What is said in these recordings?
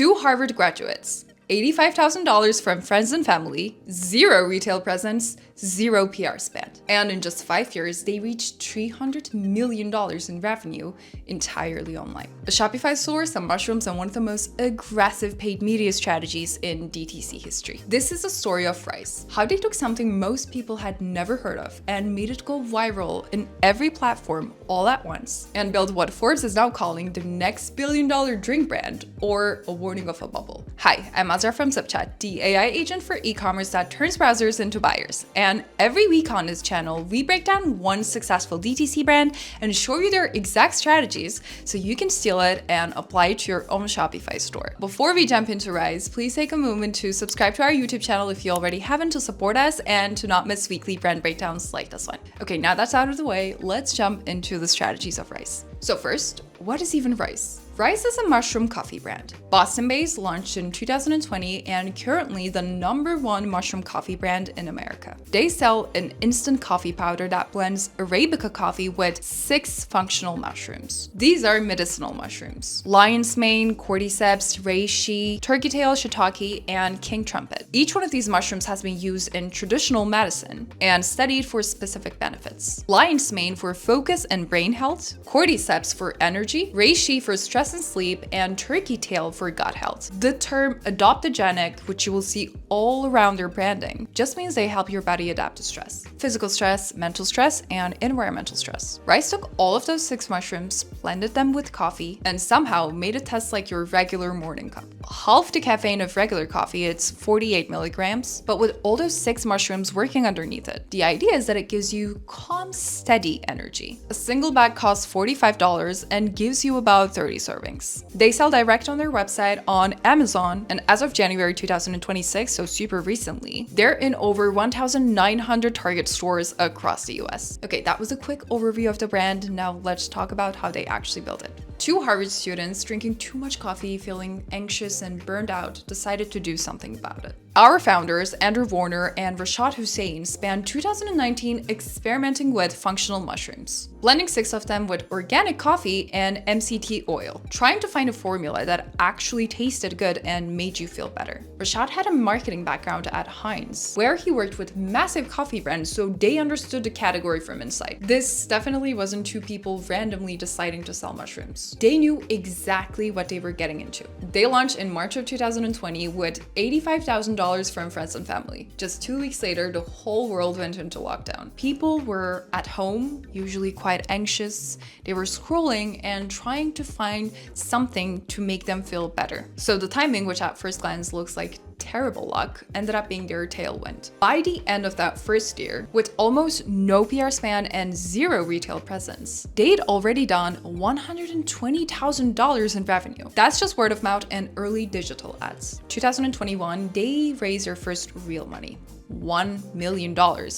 2 Harvard graduates, $85,000 from friends and family, 0 retail presence, 0 PR spend. And in just 5 years, they reached $300 million in revenue entirely online. A Shopify store, some mushrooms, and one of the most aggressive paid media strategies in DTC history. This is the story of RYZE, how they took something most people had never heard of and made it go viral in every platform all at once, and built what Forbes is now calling the next billion-dollar drink brand, or a warning of a bubble. Hi, I'm Azra from ZipChat, the AI agent for e-commerce that turns browsers into buyers. And every week on this channel, we break down one successful DTC brand and show you their exact strategies so you can steal it and apply it to your own Shopify store. Before we jump into RYZE, please take a moment to subscribe to our YouTube channel if you already haven't, to support us and to not miss weekly brand breakdowns like this one. Okay, now that's out of the way, let's jump into the strategies of RYZE. So first, what is even RYZE? RYZE is a mushroom coffee brand. Boston-based, launched in 2020, and currently the #1 mushroom coffee brand in America. They sell an instant coffee powder that blends Arabica coffee with 6 functional mushrooms. These are medicinal mushrooms: lion's mane, cordyceps, reishi, turkey tail, shiitake, and king trumpet. Each one of these mushrooms has been used in traditional medicine and studied for specific benefits. Lion's mane for focus and brain health, cordyceps for energy, reishi for stress and sleep, and turkey tail for gut health. The term adaptogenic, which you will see all around their branding, just means they help your body adapt to stress. Physical stress, mental stress, and environmental stress. RYZE took all of those 6 mushrooms, blended them with coffee, and somehow made it taste like your regular morning cup. Half the caffeine of regular coffee, it's 48 milligrams, but with all those 6 mushrooms working underneath it. The idea is that it gives you calm, steady energy. A single bag costs $45 and gives you about 30 servings. They sell direct on their website, on Amazon, and as of January 2026, so super recently, they're in over 1,900 Target stores across the US. Okay, that was a quick overview of the brand. Now let's talk about how they actually built it. 2 Harvard students drinking too much coffee, feeling anxious and burned out, decided to do something about it. Our founders, Andrew Warner and Rashad Hussain, spent 2019 experimenting with functional mushrooms, blending 6 of them with organic coffee and MCT oil, trying to find a formula that actually tasted good and made you feel better. Rashad had a marketing background at Heinz, where he worked with massive coffee brands, so they understood the category from inside. This definitely wasn't 2 people randomly deciding to sell mushrooms. They knew exactly what they were getting into. They launched in March of 2020 with $85,000 from friends and family. Just 2 weeks later, the whole world went into lockdown. People were at home, usually quite anxious. They were scrolling and trying to find something to make them feel better. So the timing, which at first glance looks like terrible luck, ended up being their tailwind. By the end of that first year, with almost no PR span and 0 retail presence, they'd already done $120,000 in revenue. That's just word of mouth and early digital ads. 2021, they raised their first real money, $1 million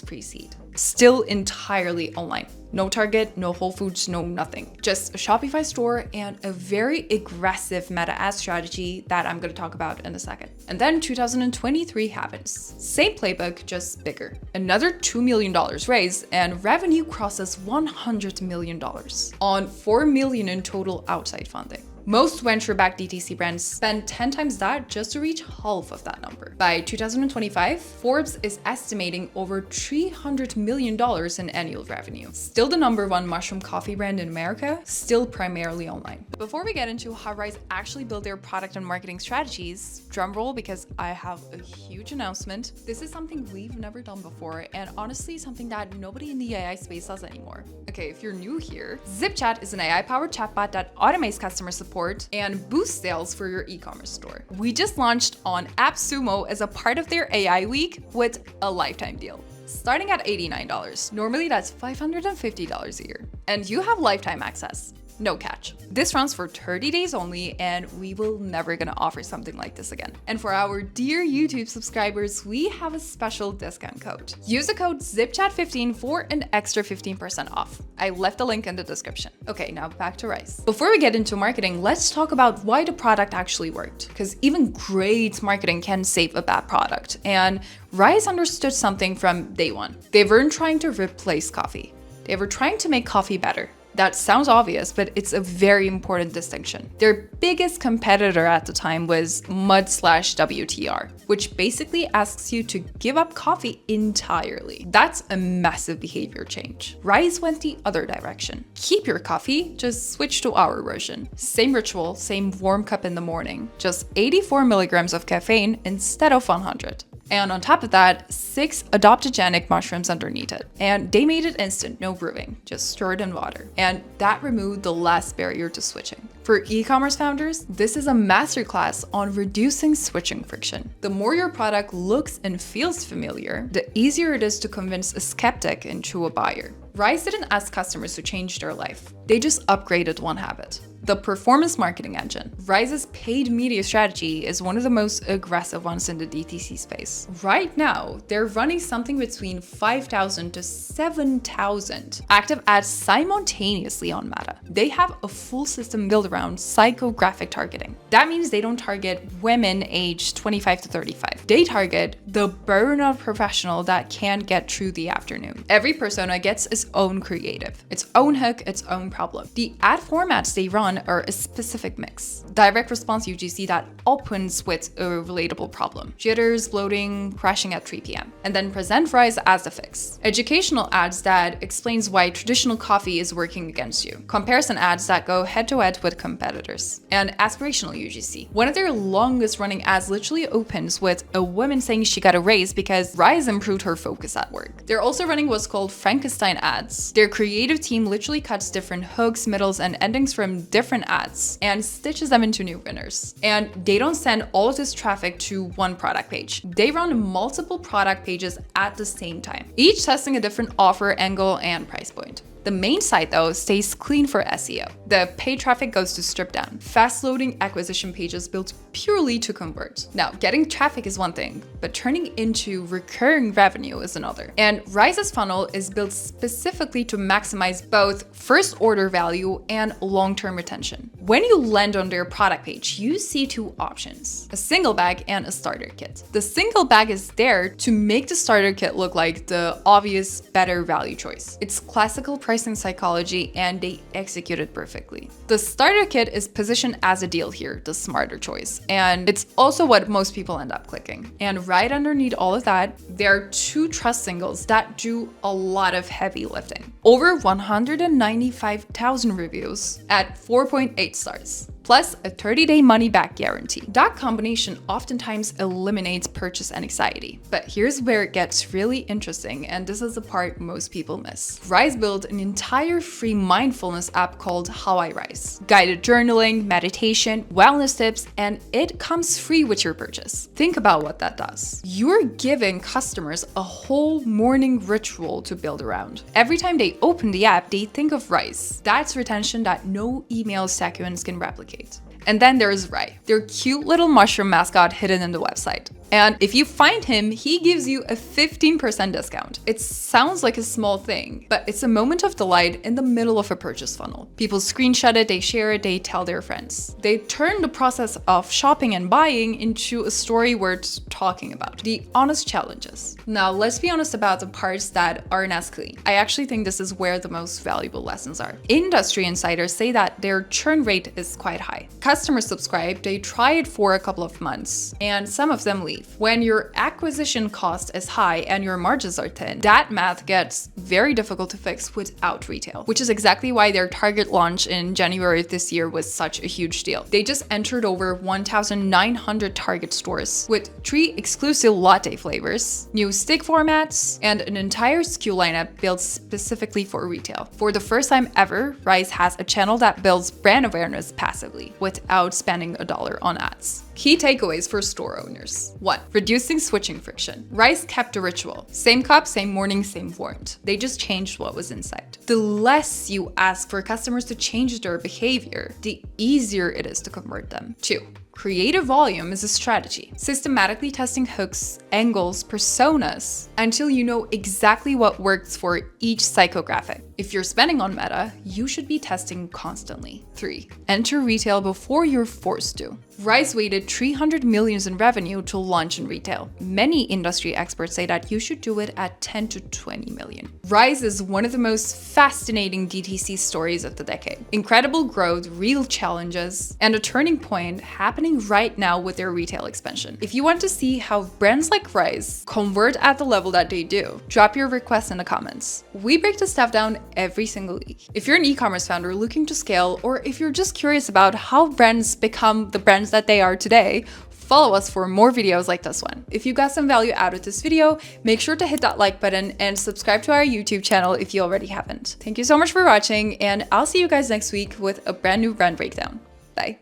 pre-seed. Still entirely online. No Target, no Whole Foods, no nothing. Just a Shopify store and a very aggressive meta ad strategy that I'm gonna talk about in a second. And then 2023 happens. Same playbook, just bigger. Another $2 million raised and revenue crosses $100 million on $4 million in total outside funding. Most venture-backed DTC brands spend 10 times that just to reach half of that number. By 2025, Forbes is estimating over $300 million in annual revenue. Still the #1 mushroom coffee brand in America, still primarily online. Before we get into how RYZE actually built their product and marketing strategies, drumroll because I have a huge announcement. This is something we've never done before, and honestly something that nobody in the AI space does anymore. Okay, if you're new here, ZipChat is an AI-powered chatbot that automates customer support and boost sales for your e-commerce store. We just launched on AppSumo as a part of their AI week with a lifetime deal. Starting at $89. Normally that's $550 a year. And you have lifetime access. No catch. This runs for 30 days only, and we will never gonna offer something like this again. And for our dear YouTube subscribers, we have a special discount code. Use the code ZipChat15 for an extra 15% off. I left the link in the description. Okay, now back to RYZE. Before we get into marketing, let's talk about why the product actually worked. Because even great marketing can save a bad product. And RYZE understood something from day one. They weren't trying to replace coffee. They were trying to make coffee better. That sounds obvious, but it's a very important distinction. Their biggest competitor at the time was Mud/WTR, which basically asks you to give up coffee entirely. That's a massive behavior change. RYZE went the other direction. Keep your coffee, just switch to our version. Same ritual, same warm cup in the morning, just 84 milligrams of caffeine instead of 100. And on top of that, 6 adaptogenic mushrooms underneath it. And they made it instant, no brewing, just stirred in water. And that removed the last barrier to switching. For e-commerce founders, this is a masterclass on reducing switching friction. The more your product looks and feels familiar, the easier it is to convince a skeptic into a buyer. RYZE didn't ask customers to change their life. They just upgraded one habit. The performance marketing engine. RYZE's paid media strategy is one of the most aggressive ones in the DTC space. Right now, they're running something between 5,000 to 7,000 active ads simultaneously on Meta. They have a full system built around psychographic targeting. That means they don't target women aged 25 to 35. They target the burnout professional that can't get through the afternoon. Every persona gets its own creative, its own hook, its own problem. The ad formats they run are a specific mix. Direct response UGC that opens with a relatable problem. Jitters, bloating, crashing at 3 p.m. And then present RYZE as the fix. Educational ads that explains why traditional coffee is working against you. Comparison ads that go head-to-head with competitors. And aspirational UGC. One of their longest running ads literally opens with a woman saying she got a raise because RYZE improved her focus at work. They're also running what's called Frankenstein ads. Their creative team literally cuts different hooks, middles, and endings from different ads and stitches them into new winners. And they don't send all of this traffic to one product page. They run multiple product pages at the same time, each testing a different offer, angle, and price point. The main site, though, stays clean for SEO. The paid traffic goes to strip down. Fast-loading acquisition pages built purely to convert. Now, getting traffic is one thing, but turning into recurring revenue is another. And RYZE's funnel is built specifically to maximize both first order value and long-term retention. When you land on their product page, you see 2 options, a single bag and a starter kit. The single bag is there to make the starter kit look like the obvious, better value choice. It's classical pricing psychology, and they execute it perfectly. The starter kit is positioned as a deal here, the smarter choice, and it's also what most people end up clicking. And right underneath all of that, there are 2 trust singles that do a lot of heavy lifting. Over 195,000 reviews at 4.8 stars. Plus a 30-day money-back guarantee. That combination oftentimes eliminates purchase anxiety. But here's where it gets really interesting, and this is the part most people miss. RYZE built an entire free mindfulness app called How I Rise. Guided journaling, meditation, wellness tips, and it comes free with your purchase. Think about what that does. You're giving customers a whole morning ritual to build around. Every time they open the app, they think of RYZE. That's retention that no email sequence can replicate. And then there's Rai, their cute little mushroom mascot hidden in the website. And if you find him, he gives you a 15% discount. It sounds like a small thing, but it's a moment of delight in the middle of a purchase funnel. People screenshot it, they share it, they tell their friends. They turn the process of shopping and buying into a story worth talking about. The honest challenges. Now, let's be honest about the parts that aren't as clean. I actually think this is where the most valuable lessons are. Industry insiders say that their churn rate is quite high. Customers subscribe, they try it for a couple of months, and some of them leave. When your acquisition cost is high and your margins are thin, that math gets very difficult to fix without retail, which is exactly why their Target launch in January of this year was such a huge deal. They just entered over 1,900 Target stores with 3 exclusive latte flavors, new stick formats, and an entire SKU lineup built specifically for retail. For the first time ever, RYZE has a channel that builds brand awareness passively without spending $1 on ads. Key takeaways for store owners. 1. Reducing switching friction. RYZE kept a ritual. Same cup, same morning, same warmth. They just changed what was inside. The less you ask for customers to change their behavior, the easier it is to convert them. 2. Creative volume is a strategy. Systematically testing hooks, angles, personas until you know exactly what works for each psychographic. If you're spending on Meta, you should be testing constantly. 3. Enter retail before you're forced to. RYZE waited 300 million in revenue to launch in retail. Many industry experts say that you should do it at 10 to 20 million. RYZE is one of the most fascinating DTC stories of the decade. Incredible growth, real challenges, and a turning point happening right now with their retail expansion. If you want to see how brands like RYZE convert at the level that they do, drop your requests in the comments. We break this stuff down every single week. If you're an e-commerce founder looking to scale, or if you're just curious about how brands become the brands that they are today, follow us for more videos like this one. If you got some value out of this video, make sure to hit that like button and subscribe to our YouTube channel if you already haven't. Thank you so much for watching, and I'll see you guys next week with a brand new brand breakdown. Bye.